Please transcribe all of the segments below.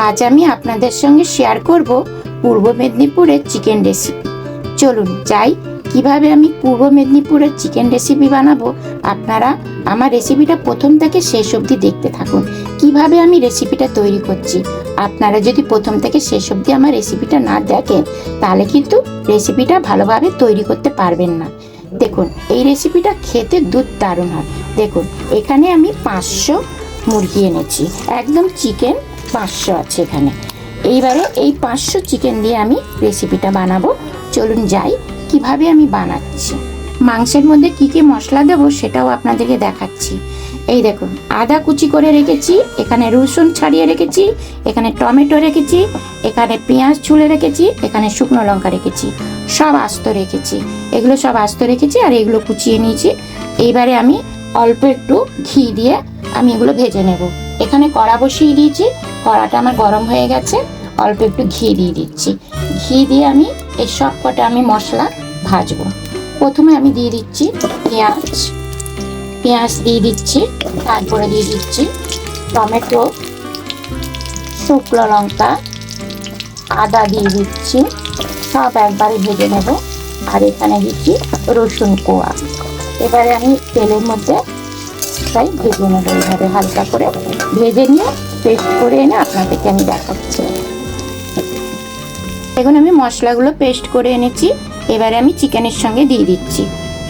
আজ আমি আপনাদের সঙ্গে শেয়ার করব পূর্ব মেদিনীপুরের চিকেন রেসিপি। চলুন যাই কিভাবে আমি পূর্ব মেদিনীপুরের চিকেন রেসিপি বানাবো। আপনারা আমার রেসিপিটা প্রথম থেকে শেষ অবধি দেখতে থাকুন। কিভাবে আমি রেসিপিটা তৈরি করছি, আপনারা যদি প্রথম থেকে শেষ অবধি আমার রেসিপিটা না দেখেন তাহলে কিন্তু রেসিপিটা ভালোভাবে তৈরি করতে পারবেন না। দেখুন, এই রেসিপিটা খেতে দারুণ হয়। দেখুন, এখানে আমি 500 মুরগি এনেছি, একদম চিকেন 500 আছে এখানে। এইবারে এই 500 চিকেন দিয়ে আমি রেসিপিটা বানাবো। চলুন যাই কিভাবে আমি বানাচ্ছি। মাংসের মধ্যে কি কি মশলা দেবো সেটাও আপনাদেরকে দেখাচ্ছি। এই দেখুন, আদা কুচি করে রেখেছি, এখানে রসুন ছাড়িয়ে রেখেছি, এখানে টমেটো রেখেছি, এখানে পেঁয়াজ ছুলে রেখেছি, এখানে শুকনো লঙ্কা রেখেছি, সব আস্ত রেখেছি। এগুলো সব আস্ত রেখেছি আর এগুলো কুচিয়ে নিয়েছি। এইবারে আমি অল্প একটু ঘি দিয়ে আমি এগুলো ভেজে নেব। এখানে কড়া বসিয়ে দিয়েছি, কড়াটা আমার গরম হয়ে গেছে। অল্প একটু ঘি দিয়ে দিচ্ছি। ঘি দিয়ে আমি এই সব কটা আমি মশলা ভাজবো। প্রথমে আমি দিয়ে দিচ্ছি পেঁয়াজ দিয়ে দিচ্ছি, তারপরে দিয়ে দিচ্ছি টমেটো, শুকনো লঙ্কা, আদা দিয়ে দিচ্ছি, সব একবারে ভেজে নেব। আর এখানে দিচ্ছি রসুন কোয়া। এবারে আমি তেলের মধ্যে তাই ভেজে নেবো। এইভাবে হালকা করে ভেজে নিয়ে পেস্ট করে এনে আপনাদেরকে আমি দেখাচ্ছি। এখন আমি মশলাগুলো পেস্ট করে এনেছি, এবারে আমি চিকেনের সঙ্গে দিয়ে দিচ্ছি।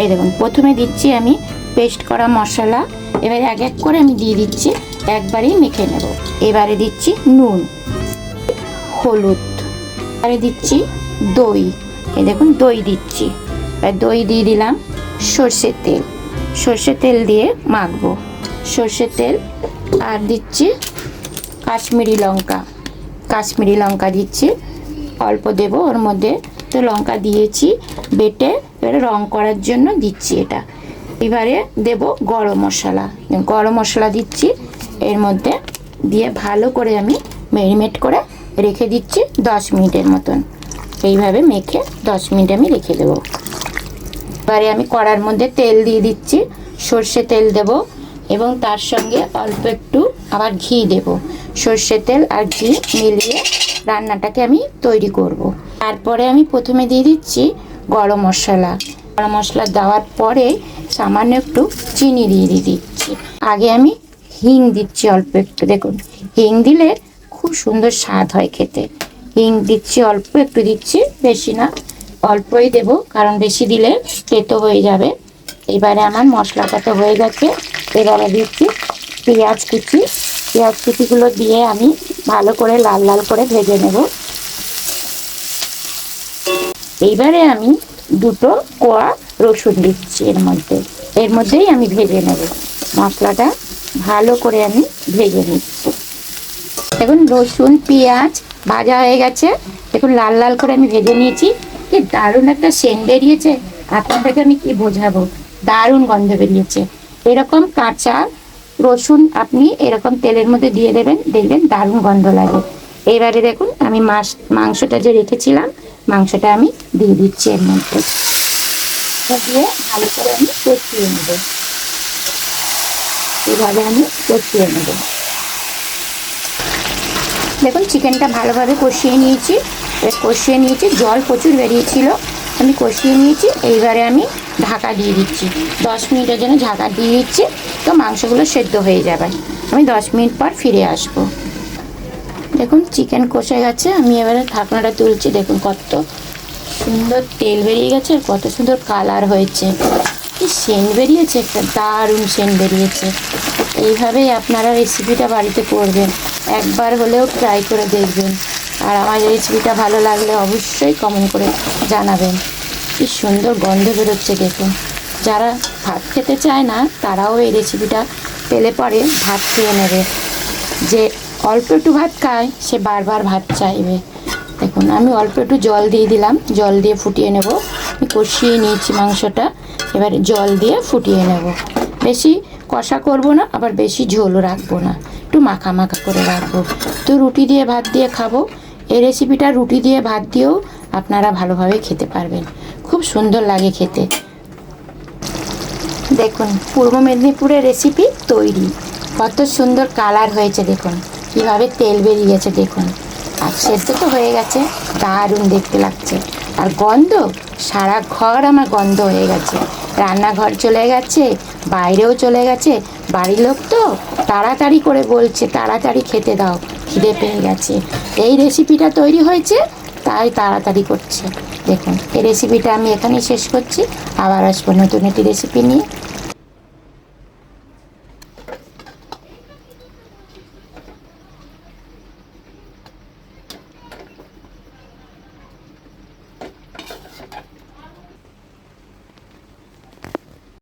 এই দেখুন, প্রথমে দিচ্ছি আমি পেস্ট করা মশলা, এবারে এক এক করে আমি দিয়ে দিচ্ছি, একবারেই মেখে নেব। এবারে দিচ্ছি নুন, হলুদ, এবারে দিচ্ছি দই। এই দেখুন, দই দিচ্ছি। দই দিয়ে দিলাম, সর্ষের তেল দিয়ে মাখবো, সর্ষের তেল। আর দিচ্ছি কাশ্মীরি লঙ্কা দিচ্ছি, অল্প দেব ওর মধ্যে। তো লঙ্কা দিয়েছি বেটে, এবারে রং করার জন্য দিচ্ছি এটা। এবারে দেব গরম মশলা দিচ্ছি এর মধ্যে, দিয়ে ভালো করে আমি ম্যারিনেট করে রেখে দিচ্ছি 10 মিনিটের মতন। এইভাবে মেখে 10 মিনিট আমি রেখে দেবো। এবারে আমি কড়ার মধ্যে তেল দিয়ে দিচ্ছি, সর্ষে তেল দেব এবং তার সঙ্গে অল্প একটু আবার ঘি দেব। সর্ষে তেল আর ঘি মিলিয়ে রান্নাটাকে আমি তৈরি করব। তারপরে আমি প্রথমে দিয়ে দিচ্ছি গরম মশলা দেওয়ার পরে সামান্য একটু চিনি দিয়ে দিচ্ছি। আগে আমি হিং দিচ্ছি অল্প একটু। দেখুন, হিং দিলে খুব সুন্দর স্বাদ হয় খেতে। হিং দিচ্ছি, অল্প একটু দিচ্ছি, বেশি না, অল্পই দেব, কারণ বেশি দিলে তেতো হয়ে যাবে। এবারে আমার মশলাটা তো হয়ে গেছে। এবারে দিচ্ছি পেঁয়াজ কুচিগুলো দিয়ে আমি ভালো করে লাল লাল করে ভেজে নেব। এইবারে আমি 2 কোয়া রসুন দিচ্ছি এর মধ্যেই আমি ভেজে নেব। মশলাটা ভালো করে আমি ভেজে নিচ্ছি। দেখুন, রসুন পেঁয়াজ ভাজা হয়ে গেছে। দেখুন, লাল লাল করে আমি ভেজে নিয়েছি। কি দারুণ একটা সেন্ট বেরিয়েছে, আপনাদেরকে আমি কি বোঝাবো, দারুণ গন্ধ বেরিয়েছে। এরকম কাঁচা রসুন আপনি এরকম তেলের মধ্যে দিয়ে দেবেন, দেখবেন দারুণ গন্ধ লাগে। এবারে দেখুন, আমি মাংসটা যে রেখেছিলাম, মাংসটা আমি দিয়ে দিচ্ছি এর মধ্যে, দিয়ে ভালো করে আমি কষিয়ে নেব। এইভাবে আমি কষিয়ে নেব। দেখুন, চিকেনটা ভালোভাবে কষিয়ে নিয়েছি। জল প্রচুর বেরিয়েছিল, আমি কষিয়ে নিয়েছি। এইবারে আমি ঢাকা দিয়ে দিচ্ছি, 10 মিনিটের জন্য ঢাকা দিয়ে দিচ্ছি। তো মাংসগুলো সেদ্ধ হয়ে যাবে। আমি 10 মিনিট পর ফিরে আসবো। দেখুন, চিকেন কষে গেছে। আমি এবারে ঢাকনাটা তুলছি। দেখুন, কত সুন্দর তেল বেরিয়ে গেছে, কত সুন্দর কালার হয়েছে, কি সেন্ট বেরিয়েছে, একটা দারুণ সেন্ট বেরিয়েছে। এইভাবেই আপনারা রেসিপিটা বাড়িতে করবেন, একবার হলেও ট্রাই করে দেখবেন। আর আমার রেসিপিটা ভালো লাগলে অবশ্যই কমেন্ট করে জানাবেন। কি সুন্দর গন্ধ বেরোচ্ছে দেখুন। যারা ভাত খেতে চায় না তারাও এই রেসিপিটা পেলে পরে ভাত খেয়ে নেবে। যে অল্প একটু ভাত খায় সে বারবার ভাত চাইবে। দেখুন, আমি অল্প একটু জল দিয়ে দিলাম, জল দিয়ে ফুটিয়ে নেব। আমি কষিয়ে নিয়েছি মাংসটা, এবারে জল দিয়ে ফুটিয়ে নেব। বেশি কষা করব না, আবার বেশি ঝোলও রাখবো না, একটু মাখা করে রাখবো। তো রুটি দিয়ে ভাত দিয়ে খাবো। এই রেসিপিটা রুটি দিয়ে ভাত দিয়েও আপনারা ভালোভাবে খেতে পারবেন, খুব সুন্দর লাগে খেতে। দেখুন, পূর্ব মেদিনীপুরের রেসিপি তৈরি, কত সুন্দর কালার হয়েছে দেখুন। কীভাবে তেল বেরিয়ে গেছে দেখুন। আর সেদ্ধ তো হয়ে গেছে, দারুণ দেখতে লাগছে। আর গন্ধ, সারা ঘর আমার গন্ধ হয়ে গেছে, রান্নাঘর চলে গেছে, বাইরেও চলে গেছে। বাড়ির লোক তো তাড়াতাড়ি করে বলছে তাড়াতাড়ি খেতে দাও, খিদে পেয়ে গেছে। এই রেসিপিটা তৈরি হয়েছে তাই তাড়াতাড়ি করছে। দেখুন, এই রেসিপিটা আমি এখানেই শেষ করছি। আবার আসবো নতুন একটি রেসিপি নিয়ে।